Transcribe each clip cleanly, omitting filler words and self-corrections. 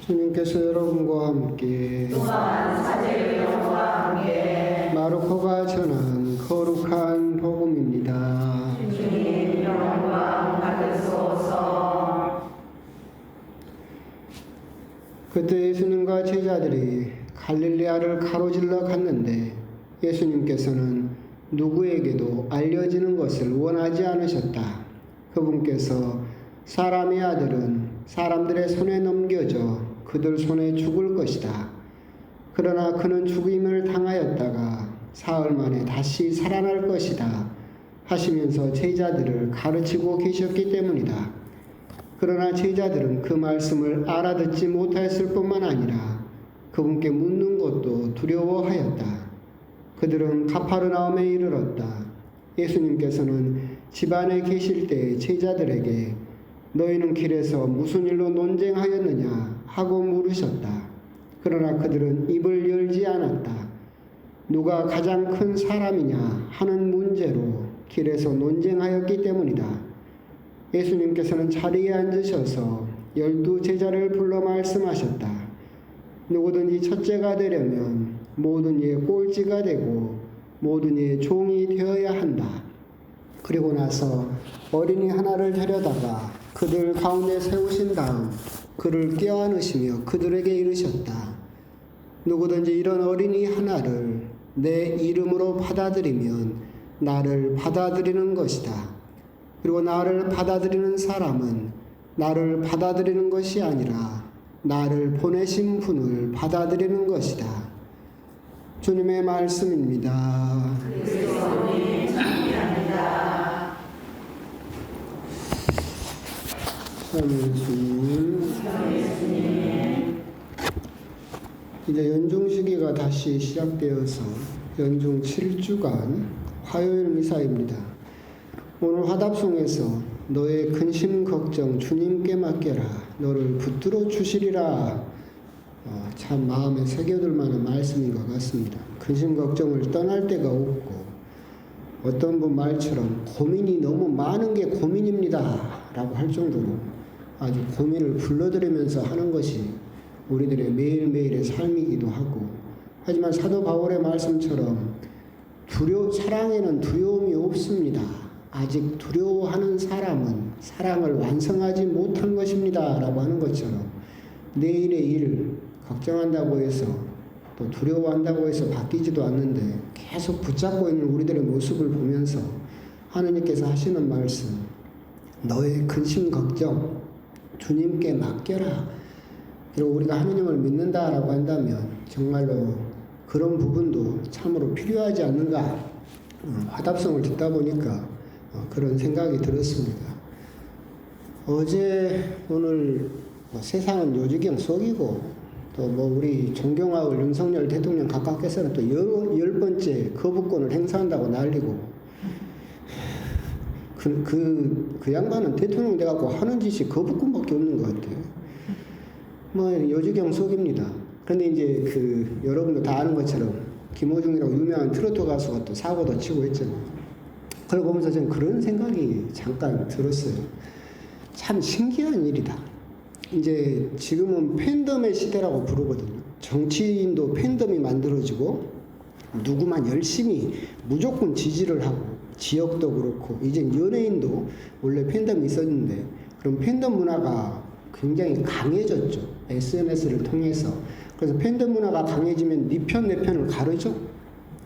주님께서 여러분과 함께 또한 사제의 영과 함께 마르코가 전한 거룩한 복음입니다. 주님 영광 받으소서. 그때 예수님과 제자들이 갈릴레아를 가로질러 갔는데 예수님께서는 누구에게도 알려지는 것을 원하지 않으셨다. 그분께서 사람의 아들은 사람들의 손에 넘겨져 그들 손에 죽을 것이다. 그러나 그는 죽임을 당하였다가 사흘 만에 다시 살아날 것이다. 하시면서 제자들을 가르치고 계셨기 때문이다. 그러나 제자들은 그 말씀을 알아듣지 못하였을 뿐만 아니라 그분께 묻는 것도 두려워하였다. 그들은 가파르나움에 이르렀다. 예수님께서는 집 안에 계실 때 제자들에게 너희는 길에서 무슨 일로 논쟁하였느냐 하고 물으셨다. 그러나 그들은 입을 열지 않았다. 누가 가장 큰 사람이냐 하는 문제로 길에서 논쟁하였기 때문이다. 예수님께서는 자리에 앉으셔서 12 제자를 불러 말씀하셨다. 누구든지 첫째가 되려면 모든 이의 꼴찌가 되고 모든 이의 종이 되어야 한다. 그리고 나서 어린이 하나를 데려다가 그들 가운데 세우신 다음 그를 껴안으시며 그들에게 이르셨다. 누구든지 이런 어린이 하나를 내 이름으로 받아들이면 나를 받아들이는 것이다. 그리고 나를 받아들이는 사람은 나를 받아들이는 것이 아니라 나를 보내신 분을 받아들이는 것이다. 주님의 말씀입니다. 그리스도님 찬미합니다. 예수님. 이제 연중 시기가 다시 시작되어서 연중 7주간 화요일 미사입니다. 오늘 화답송에서 너의 근심 걱정 주님께 맡겨라 너를 붙들어 주시리라 참 마음에 새겨둘 만한 말씀인 것 같습니다. 근심 걱정을 떠날 데가 없고 어떤 분 말처럼 고민이 너무 많은 게 고민입니다 라고 할 정도로 아주 고민을 불러들이면서 하는 것이 우리들의 매일매일의 삶이기도 하고, 하지만 사도 바울의 말씀처럼 사랑에는 두려움이 없습니다. 아직 두려워하는 사람은 사랑을 완성하지 못한 것입니다 라고 하는 것처럼 내일의 일 걱정한다고 해서 또 두려워한다고 해서 바뀌지도 않는데 계속 붙잡고 있는 우리들의 모습을 보면서 하느님께서 하시는 말씀, 너의 근심 걱정 주님께 맡겨라. 그리고 우리가 하느님을 믿는다라고 한다면 정말로 그런 부분도 참으로 필요하지 않는가. 화답성을 듣다 보니까 그런 생각이 들었습니다. 어제 오늘 세상은 요지경 속이고 또 우리 존경하고 윤석열 대통령 각각께서는 또 10번째 거부권을 행사한다고 난리고 그 양반은 대통령 돼갖고 하는 짓이 거부권밖에 없는 것 같아요. 요지경 속입니다. 그런데 이제 여러분도 다 아는 것처럼 김호중이라고 유명한 트로트 가수가 또 사고도 치고 했잖아요. 그걸 보면서 저는 그런 생각이 잠깐 들었어요. 참 신기한 일이다. 이제 지금은 팬덤의 시대라고 부르거든요. 정치인도 팬덤이 만들어지고 누구만 열심히 무조건 지지를 하고 지역도 그렇고 이제 연예인도 원래 팬덤이 있었는데 그럼 팬덤 문화가 굉장히 강해졌죠. SNS를 통해서. 그래서 팬덤 문화가 강해지면 네 편, 내 편을 가르죠.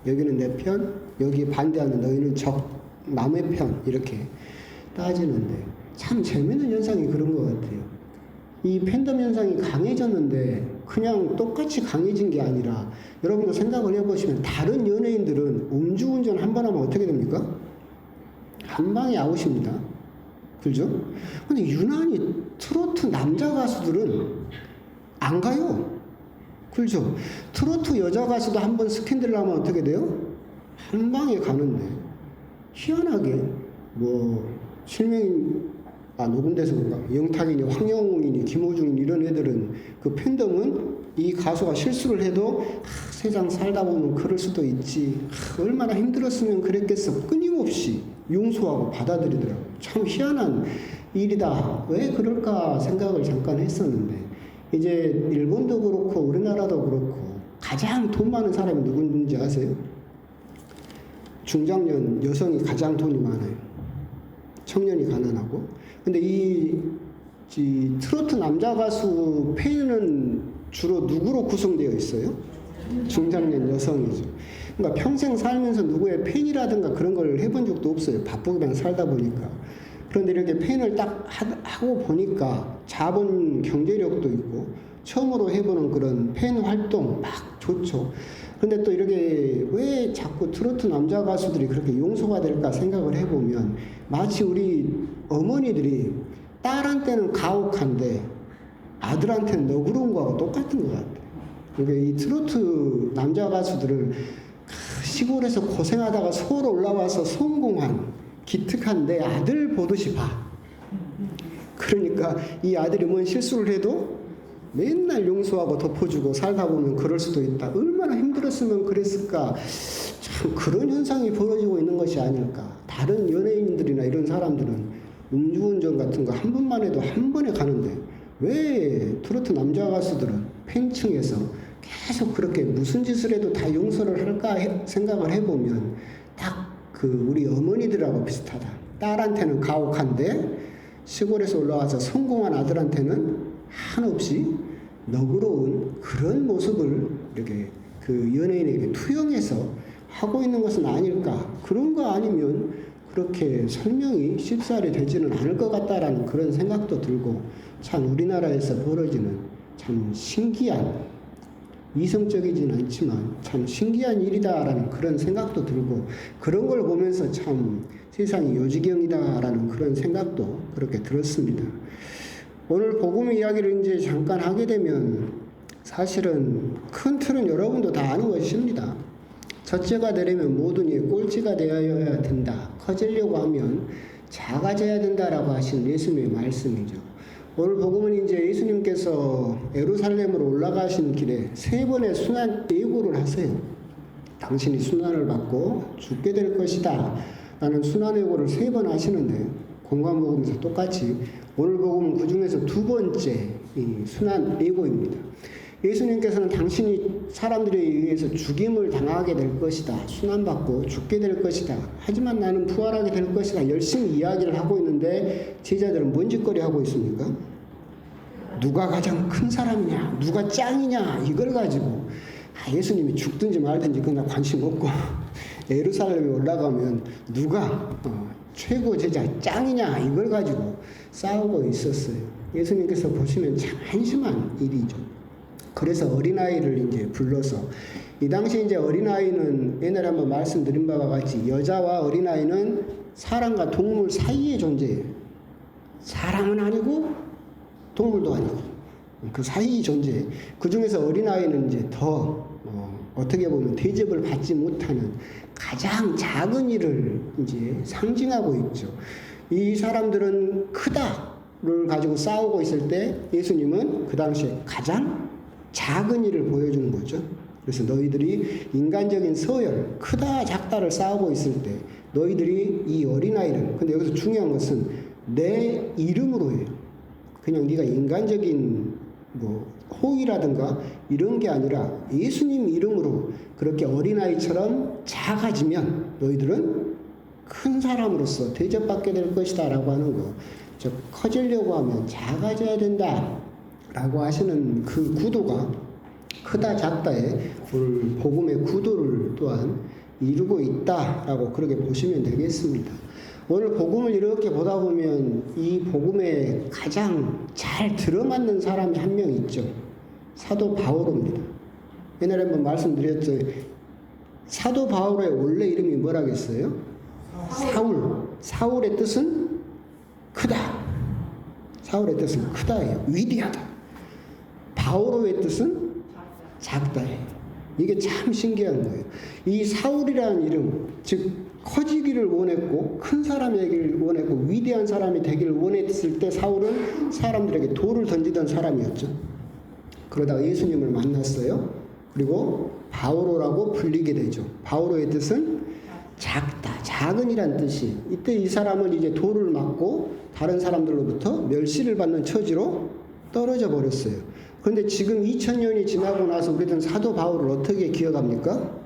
여기는 내 편, 여기 반대하는 너희는 남의 편 이렇게 따지는데 참 재밌는 현상이 그런 것 같아요. 이 팬덤 현상이 강해졌는데 그냥 똑같이 강해진 게 아니라 여러분도 생각을 해보시면 다른 연예인들은 음주운전 한 번 하면 어떻게 됩니까? 한 방에 아웃입니다. 그죠? 근데 유난히 트로트 남자 가수들은 안 가요. 그죠? 트로트 여자 가수도 한 번 스캔들 나면 어떻게 돼요? 한 방에 가는데 희한하게 실명인 녹음돼서 그런가 영탁이니 황영웅이니 김호중이니 이런 애들은 그 팬덤은 이 가수가 실수를 해도 세상 살다 보면 그럴 수도 있지 얼마나 힘들었으면 그랬겠어 끊임없이 용서하고 받아들이더라고요. 참 희한한 일이다. 왜 그럴까 생각을 잠깐 했었는데 이제 일본도 그렇고 우리나라도 그렇고 가장 돈 많은 사람이 누군지 아세요? 중장년 여성이 가장 돈이 많아요. 청년이 가난하고. 근데 이 트로트 남자 가수 팬은 주로 누구로 구성되어 있어요? 중장년 여성이죠. 그러니까 평생 살면서 누구의 팬이라든가 그런 걸 해본 적도 없어요. 바쁘게 그냥 살다 보니까. 그런데 이렇게 팬을 딱 하고 보니까 자본 경제력도 있고 처음으로 해보는 그런 팬 활동 막 좋죠. 근데 또 이렇게 왜 자꾸 트로트 남자 가수들이 그렇게 용서가 될까 생각을 해보면 마치 우리 어머니들이 딸한테는 가혹한데 아들한테는 너그러운 거하고 똑같은 것 같아요. 그러니까 이 트로트 남자 가수들을 시골에서 고생하다가 서울 올라와서 성공한 기특한 내 아들 보듯이 봐. 그러니까 이 아들이 뭔 실수를 해도 맨날 용서하고 덮어주고 살다 보면 그럴 수도 있다. 얼마나 힘들었으면 그랬을까. 참 그런 현상이 벌어지고 있는 것이 아닐까. 다른 연예인들이나 이런 사람들은 음주운전 같은 거 한 번만 해도 한 번에 가는데 왜 트로트 남자 가수들은 팬층에서 계속 그렇게 무슨 짓을 해도 다 용서를 할까 생각을 해보면 딱 그 우리 어머니들하고 비슷하다. 딸한테는 가혹한데 시골에서 올라와서 성공한 아들한테는 한없이 너그러운 그런 모습을 이렇게 그 연예인에게 투영해서 하고 있는 것은 아닐까. 그런 거 아니면 그렇게 설명이 쉽사리 되지는 않을 것 같다라는 그런 생각도 들고 참 우리나라에서 벌어지는 참 신기한 이성적이진 않지만 참 신기한 일이다라는 그런 생각도 들고 그런 걸 보면서 참 세상이 요지경이다라는 그런 생각도 그렇게 들었습니다. 오늘 복음 이야기를 이제 잠깐 하게 되면 사실은 큰 틀은 여러분도 다 아는 것입니다. 첫째가 되려면 모든 이의 꼴찌가 되어야 된다. 커지려고 하면 작아져야 된다라고 하신 예수님의 말씀이죠. 오늘 복음은 이제 예수님께서 예루살렘으로 올라가신 길에 3번의 순환 예고를 하세요. 당신이 순환을 받고 죽게 될 것이다 라는 순환 예고를 3번 하시는데 공관복음에서 똑같이 오늘 복음은 그 중에서 2번째 이 순환 예고입니다. 예수님께서는 당신이 사람들에 의해서 죽임을 당하게 될 것이다. 순환받고 죽게 될 것이다. 하지만 나는 부활하게 될 것이다. 열심히 이야기를 하고 있는데 제자들은 뭔 짓거리 하고 있습니까? 누가 가장 큰 사람이냐? 누가 짱이냐? 이걸 가지고 예수님이 죽든지 말든지 그냥 관심 없고 예루살렘에 올라가면 누가 최고 제자 짱이냐? 이걸 가지고 싸우고 있었어요. 예수님께서 보시면 참 한심한 일이죠. 그래서 어린아이를 이제 불러서 이 당시 이제 어린아이는 옛날에 한번 말씀드린 바와 같이 여자와 어린아이는 사람과 동물 사이의 존재예요. 사람은 아니고 동물도 아니고 그 사이 존재. 그 중에서 어린아이는 이제 더 어떻게 보면 대접을 받지 못하는 가장 작은 일을 이제 상징하고 있죠. 이 사람들은 크다를 가지고 싸우고 있을 때 예수님은 그 당시에 가장 작은 일을 보여주는 거죠. 그래서 너희들이 인간적인 서열, 크다 작다를 싸우고 있을 때 너희들이 이 어린아이를, 근데 여기서 중요한 것은 내 이름으로 해요. 그냥 네가 인간적인 호의라든가 이런 게 아니라 예수님 이름으로 그렇게 어린아이처럼 작아지면 너희들은 큰 사람으로서 대접받게 될 것이다 라고 하는 거. 즉 커지려고 하면 작아져야 된다 라고 하시는 그 구도가 크다 작다의 오늘 복음의 구도를 또한 이루고 있다라고 그렇게 보시면 되겠습니다. 오늘 복음을 이렇게 보다 보면 이 복음에 가장 잘 들어맞는 사람이 한 명 있죠. 사도 바오로입니다. 옛날에 한번 말씀드렸죠. 사도 바오로의 원래 이름이 뭐라겠어요? 사울. 사울의 뜻은 크다. 사울의 뜻은 크다예요. 위대하다. 바오로의 뜻은 작다예요. 이게 참 신기한 거예요. 이 사울이라는 이름, 즉 커지기를 원했고 큰 사람이 되기를 원했고 위대한 사람이 되기를 원했을 때 사울은 사람들에게 돌을 던지던 사람이었죠. 그러다가 예수님을 만났어요. 그리고 바오로라고 불리게 되죠. 바오로의 뜻은 작다, 작은이란 뜻이. 이때 이 사람은 이제 돌을 맞고 다른 사람들로부터 멸시를 받는 처지로 떨어져 버렸어요. 그런데 지금 2000년이 지나고 나서 우리들은 사도 바울을 어떻게 기억합니까?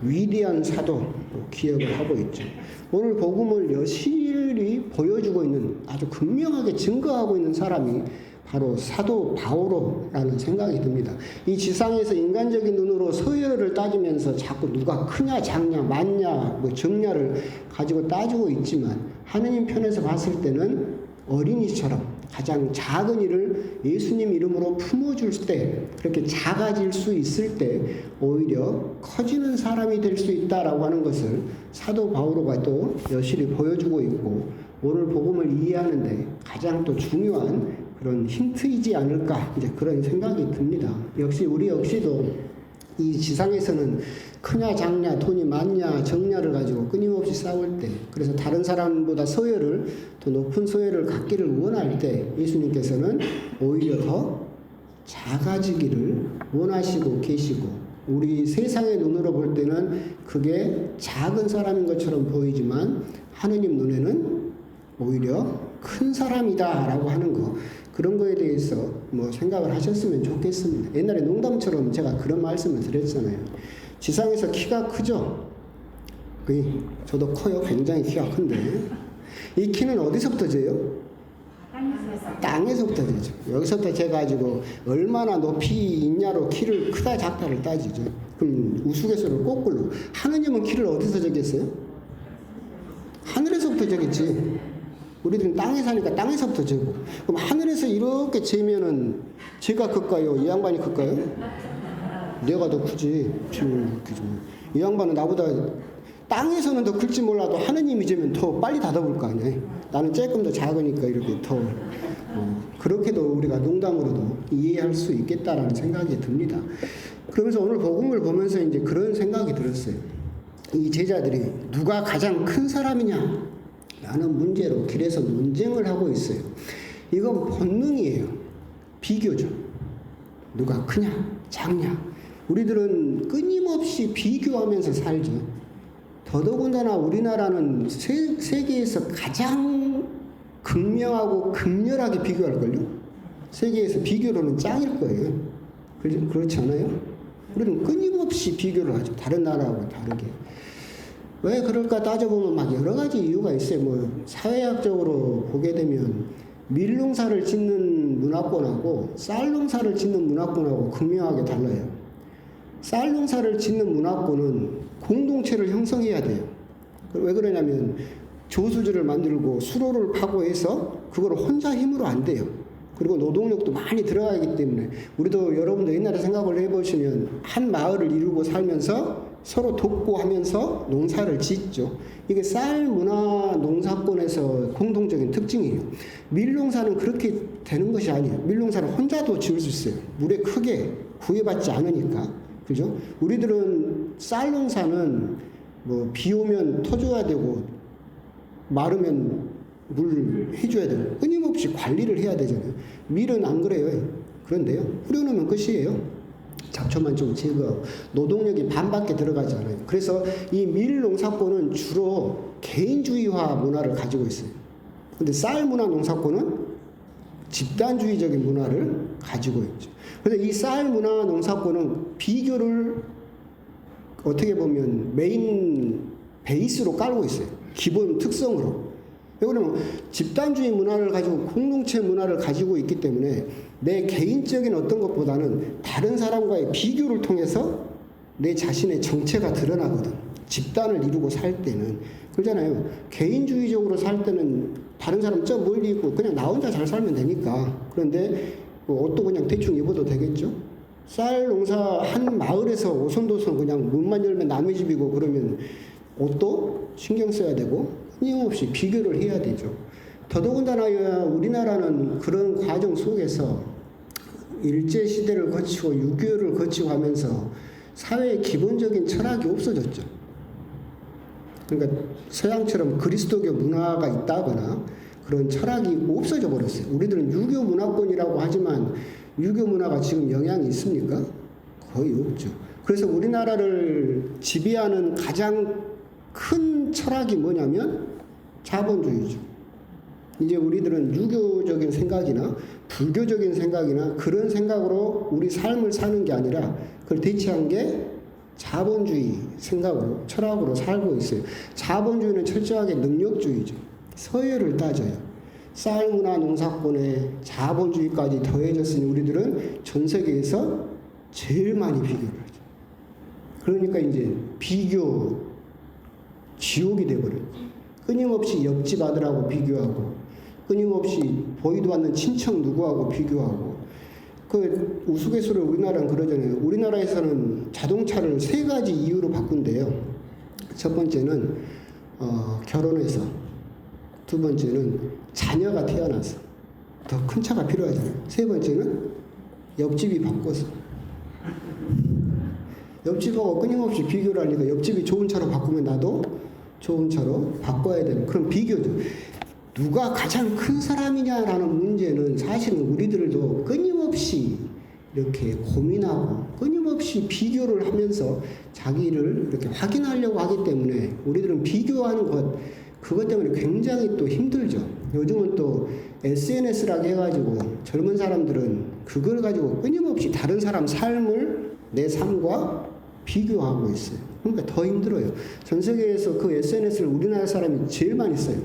위대한 사도로 기억을 하고 있죠. 오늘 복음을 여실히 보여주고 있는, 아주 극명하게 증거하고 있는 사람이 바로 사도 바오로라는 생각이 듭니다. 이 지상에서 인간적인 눈으로 서열을 따지면서 자꾸 누가 크냐 작냐 많냐 뭐 적냐를 가지고 따지고 있지만, 하느님 편에서 봤을 때는 어린이처럼 가장 작은 일을 예수님 이름으로 품어줄 때, 그렇게 작아질 수 있을 때 오히려 커지는 사람이 될 수 있다라고 하는 것을 사도 바오로가 또 여실히 보여주고 있고, 오늘 복음을 이해하는데 가장 또 중요한 그런 힌트이지 않을까, 이제 그런 생각이 듭니다. 역시 우리 역시도 이 지상에서는 크냐 작냐 돈이 많냐 적냐를 가지고 끊임없이 싸울 때, 그래서 다른 사람보다 서열을, 더 높은 서열을 갖기를 원할 때 예수님께서는 오히려 더 작아지기를 원하시고 계시고, 우리 세상의 눈으로 볼 때는 그게 작은 사람인 것처럼 보이지만 하느님 눈에는 오히려 큰 사람이다라고 하는 거, 그런 거에 대해서 뭐 생각을 하셨으면 좋겠습니다. 옛날에 농담처럼 제가 그런 말씀을 드렸잖아요. 지상에서 키가 크죠? 저도 커요. 굉장히 키가 큰데. 이 키는 어디서부터 재요? 땅에서부터 되죠. 여기서부터 재가지고 얼마나 높이 있냐로 키를 크다 작다를 따지죠. 그럼 우스갯소리로 거꾸로, 하느님은 키를 어디서 재겠어요? 하늘에서부터 재겠지. 우리들은 땅에 사니까 땅에서부터 재고, 그럼 하늘에서 이렇게 재면은 제가 클까요? 이 양반이 클까요? 내가 더 크지. 이 양반은 나보다 땅에서는 더 클지 몰라도 하느님이 재면 더 빨리 닫아볼 거 아니야. 나는 조금 더 작으니까 이렇게 더 그렇게도 우리가 농담으로도 이해할 수 있겠다라는 생각이 듭니다. 그러면서 오늘 복음을 보면서 이제 그런 생각이 들었어요. 이 제자들이 누가 가장 큰 사람이냐 라는 문제로 길에서 논쟁을 하고 있어요. 이건 본능이에요. 비교죠. 누가 크냐 작냐. 우리들은 끊임없이 비교하면서 살죠. 더더군다나 우리나라는 세계에서 가장 극명하고 극렬하게 비교할걸요. 세계에서 비교로는 짱일 거예요. 그렇지 않아요? 우리는 끊임없이 비교를 하죠. 다른 나라하고 다르게. 왜 그럴까 따져보면 막 여러 가지 이유가 있어요. 뭐 사회학적으로 보게 되면 밀농사를 짓는 문화권하고 쌀농사를 짓는 문화권하고 극명하게 달라요. 쌀농사를 짓는 문화권은 공동체를 형성해야 돼요. 왜 그러냐면 조수지를 만들고 수로를 파고 해서 그걸 혼자 힘으로 안 돼요. 그리고 노동력도 많이 들어가기 때문에, 우리도 여러분도 옛날에 생각을 해보시면 한 마을을 이루고 살면서 서로 돕고 하면서 농사를 짓죠. 이게 쌀 문화 농사권에서 공통적인 특징이에요. 밀농사는 그렇게 되는 것이 아니에요. 밀농사는 혼자도 지을 수 있어요. 물에 크게 구애받지 않으니까. 그죠? 우리들은 쌀 농사는 뭐 비 오면 터줘야 되고 마르면 물 해줘야 되고 끊임없이 관리를 해야 되잖아요. 밀은 안 그래요. 그런데요, 뿌려놓으면 끝이에요. 잡초만 좀 제거하고 노동력이 반밖에 들어가지 않아요. 그래서 이 밀 농사권은 주로 개인주의화 문화를 가지고 있어요. 근데 쌀 문화 농사권은 집단주의적인 문화를 가지고 있죠. 그래서 이 쌀 문화 농사권은 비교를 어떻게 보면 메인 베이스로 깔고 있어요. 기본 특성으로. 왜냐하면 집단주의 문화를 가지고 공동체 문화를 가지고 있기 때문에 내 개인적인 어떤 것보다는 다른 사람과의 비교를 통해서 내 자신의 정체가 드러나거든. 집단을 이루고 살 때는. 그러잖아요. 개인주의적으로 살 때는 다른 사람 저 멀리 있고 그냥 나 혼자 잘 살면 되니까. 그런데 옷도 그냥 대충 입어도 되겠죠. 쌀 농사 한 마을에서 오손도손 그냥 문만 열면 남의 집이고 그러면 옷도 신경 써야 되고 끊임없이 비교를 해야 되죠. 더더군다나 우리나라는 그런 과정 속에서 일제시대를 거치고 6.25를 거치고 하면서 사회의 기본적인 철학이 없어졌죠. 그러니까 서양처럼 그리스도교 문화가 있다거나 그런 철학이 없어져 버렸어요. 우리들은 유교 문화권이라고 하지만 유교 문화가 지금 영향이 있습니까? 거의 없죠. 그래서 우리나라를 지배하는 가장 큰 철학이 뭐냐면 자본주의죠. 이제 우리들은 유교적인 생각이나 불교적인 생각이나 그런 생각으로 우리 삶을 사는 게 아니라 그걸 대체한 게 자본주의 생각으로, 철학으로 살고 있어요. 자본주의는 철저하게 능력주의죠. 서열을 따져요. 쌀문화 농사권에 자본주의까지 더해졌으니 우리들은 전 세계에서 제일 많이 비교를 하죠. 그러니까 이제 비교 지옥이 돼버려요. 끊임없이 옆집 아들하고 비교하고, 끊임없이 보이도 않는 친척 누구하고 비교하고. 그 우스갯소리로 우리나라는 그러잖아요. 우리나라에서는 자동차를 3가지 이유로 바꾼대요. 첫 번째는 결혼해서, 두 번째는 자녀가 태어나서 더 큰 차가 필요하잖아요. 세 번째는 옆집이 바꿔서. 옆집하고 끊임없이 비교를 하니까 옆집이 좋은 차로 바꾸면 나도 좋은 차로 바꿔야 되는 그런 비교죠. 누가 가장 큰 사람이냐라는 문제는 사실은 우리들도 끊임없이 이렇게 고민하고 끊임없이 비교를 하면서 자기를 이렇게 확인하려고 하기 때문에 우리들은 비교하는 것, 그것 때문에 굉장히 또 힘들죠. 요즘은 또 SNS라고 해가지고 젊은 사람들은 그걸 가지고 끊임없이 다른 사람 삶을 내 삶과 비교하고 있어요. 그러니까 더 힘들어요. 전 세계에서 그 SNS를 우리나라 사람이 제일 많이 써요.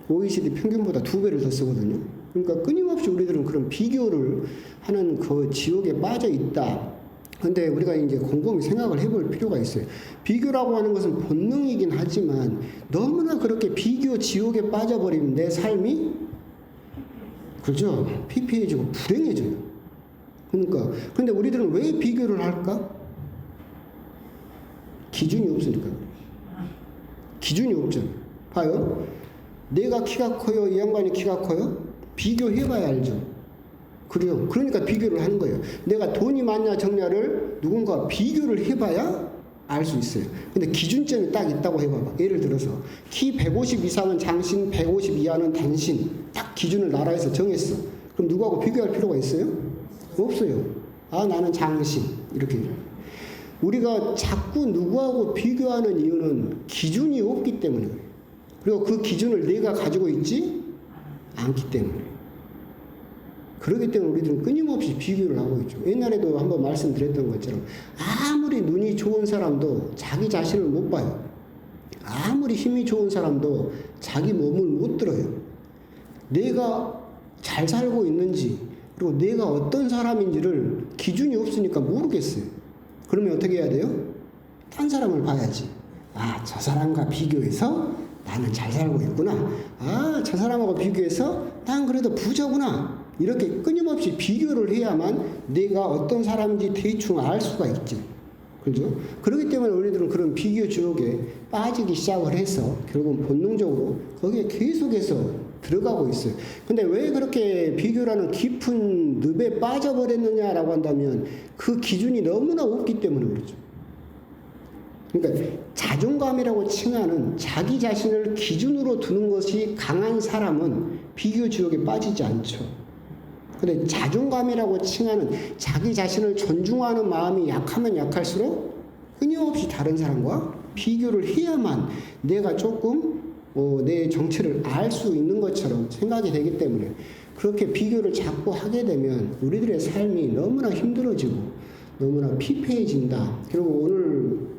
OECD 평균보다 2배를 더 쓰거든요. 그러니까 끊임없이 우리들은 그런 비교를 하는 그 지옥에 빠져 있다. 근데 우리가 이제 곰곰이 생각을 해볼 필요가 있어요. 비교라고 하는 것은 본능이긴 하지만 너무나 그렇게 비교 지옥에 빠져버리면 내 삶이, 그죠? 피폐해지고 불행해져요. 그러니까. 근데 우리들은 왜 비교를 할까? 기준이 없으니까. 기준이 없잖아요. 봐요. 내가 키가 커요? 이 양반이 키가 커요? 비교해봐야 알죠. 그래요. 그러니까 비교를 하는 거예요. 내가 돈이 많냐 적냐를 누군가 비교를 해봐야 알 수 있어요. 근데 기준점이 딱 있다고 해봐봐. 예를 들어서 키 150 이상은 장신, 150 이하는 단신. 딱 기준을 나라에서 정했어. 그럼 누구하고 비교할 필요가 있어요? 없어요. 아, 나는 장신. 이렇게. 우리가 자꾸 누구하고 비교하는 이유는 기준이 없기 때문에 그래요. 그리고 그 기준을 내가 가지고 있지 않기 때문에. 그렇기 때문에 우리들은 끊임없이 비교를 하고 있죠. 옛날에도 한번 말씀드렸던 것처럼 아무리 눈이 좋은 사람도 자기 자신을 못 봐요. 아무리 힘이 좋은 사람도 자기 몸을 못 들어요. 내가 잘 살고 있는지 그리고 내가 어떤 사람인지를 기준이 없으니까 모르겠어요. 그러면 어떻게 해야 돼요? 딴 사람을 봐야지. 아, 저 사람과 비교해서 나는 잘 살고 있구나. 아, 저 사람하고 비교해서 난 그래도 부자구나. 이렇게 끊임없이 비교를 해야만 내가 어떤 사람인지 대충 알 수가 있죠. 그죠? 그렇기 때문에 우리들은 그런 비교 지옥에 빠지기 시작을 해서 결국은 본능적으로 거기에 계속해서 들어가고 있어요. 근데 왜 그렇게 비교라는 깊은 늪에 빠져버렸느냐라고 한다면 그 기준이 너무나 없기 때문에 그렇죠. 그러니까 자존감이라고 칭하는 자기 자신을 기준으로 두는 것이 강한 사람은 비교 지옥에 빠지지 않죠. 근데 자존감이라고 칭하는 자기 자신을 존중하는 마음이 약하면 약할수록 끊임없이 다른 사람과 비교를 해야만 내가 조금 내 정체를 알 수 있는 것처럼 생각이 되기 때문에 그렇게 비교를 자꾸 하게 되면 우리들의 삶이 너무나 힘들어지고 너무나 피폐해진다. 그리고 오늘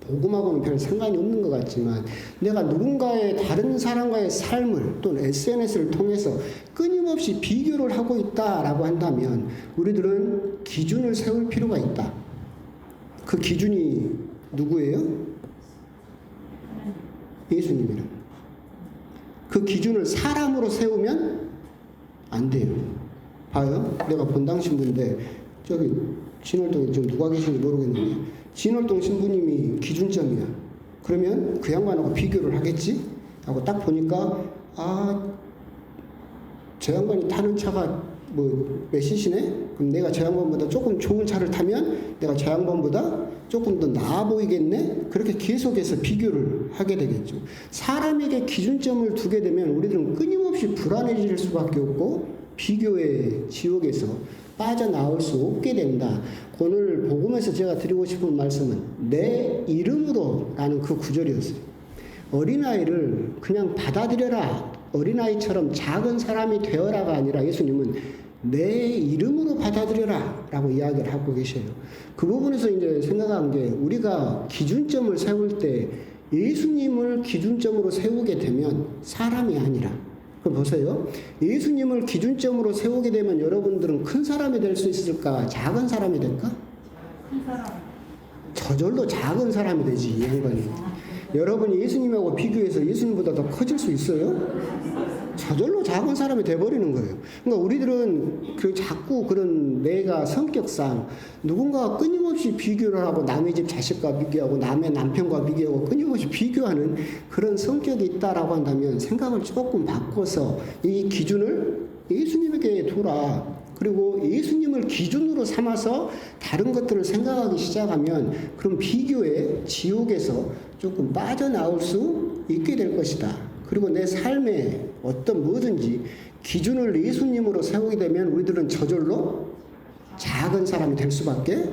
복음하고는 별 상관이 없는 것 같지만 내가 누군가의 다른 사람과의 삶을 또는 SNS를 통해서 끊임없이 비교를 하고 있다라고 한다면 우리들은 기준을 세울 필요가 있다. 그 기준이 누구예요? 예수님이라. 그 기준을 사람으로 세우면 안 돼요. 봐요. 내가 본당 신부인데 저기 진월동에 지금 누가 계신지 모르겠는데 진월동 신부님이 기준점이야. 그러면 그 양반하고 비교를 하겠지? 하고 딱 보니까 저 양반이 타는 차가 몇 cc네? 그럼 내가 저 양반보다 조금 좋은 차를 타면 내가 저 양반보다 조금 더 나아 보이겠네? 그렇게 계속해서 비교를 하게 되겠죠. 사람에게 기준점을 두게 되면 우리들은 끊임없이 불안해질 수밖에 없고 비교의 지옥에서 빠져나올 수 없게 된다. 오늘 복음에서 제가 드리고 싶은 말씀은 내 이름으로 라는 그 구절이었어요. 어린아이를 그냥 받아들여라 어린아이처럼 작은 사람이 되어라가 아니라 예수님은 내 이름으로 받아들여라 라고 이야기를 하고 계셔요. 그 부분에서 이제 생각한 게 우리가 기준점을 세울 때 예수님을 기준점으로 세우게 되면 사람이 아니라, 그럼 보세요. 예수님을 기준점으로 세우게 되면 여러분들은 큰 사람이 될 수 있을까? 작은 사람이 될까? 큰 사람. 저절로 작은 사람이 되지, 이 양반이. 여러분이 예수님하고 비교해서 예수님보다 더 커질 수 있어요? 저절로 작은 사람이 돼버리는 거예요. 그러니까 우리들은 자꾸 그런 내가 성격상 누군가가 끊임없이 비교를 하고 남의 집 자식과 비교하고 남의 남편과 비교하고 끊임없이 비교하는 그런 성격이 있다라고 한다면 생각을 조금 바꿔서 이 기준을 예수님에게 둬라. 그리고 예수님을 기준으로 삼아서 다른 것들을 생각하기 시작하면 그럼 비교의 지옥에서 조금 빠져나올 수 있게 될 것이다. 그리고 내 삶에 어떤 뭐든지 기준을 예수님으로 세우게 되면 우리들은 저절로 작은 사람이 될 수밖에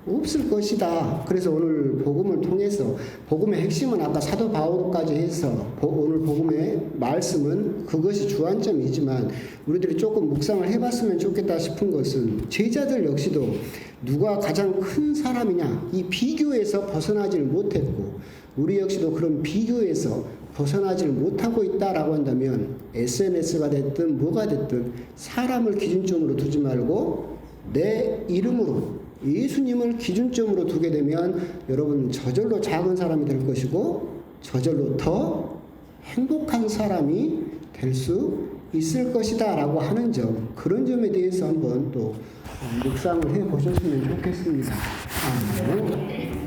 없을 것이다. 그래서 오늘 복음을 통해서 복음의 핵심은 아까 사도 바울까지 해서 오늘 복음의 말씀은 그것이 주안점이지만 우리들이 조금 묵상을 해봤으면 좋겠다 싶은 것은 제자들 역시도 누가 가장 큰 사람이냐 이 비교에서 벗어나질 못했고 우리 역시도 그런 비교에서 벗어나지를 못하고 있다라고 한다면 SNS가 됐든 뭐가 됐든 사람을 기준점으로 두지 말고 내 이름으로 예수님을 기준점으로 두게 되면 여러분 저절로 작은 사람이 될 것이고 저절로 더 행복한 사람이 될 수 있을 것이다 라고 하는 점, 그런 점에 대해서 한번 또 묵상을 해 보셨으면 좋겠습니다. 아멘.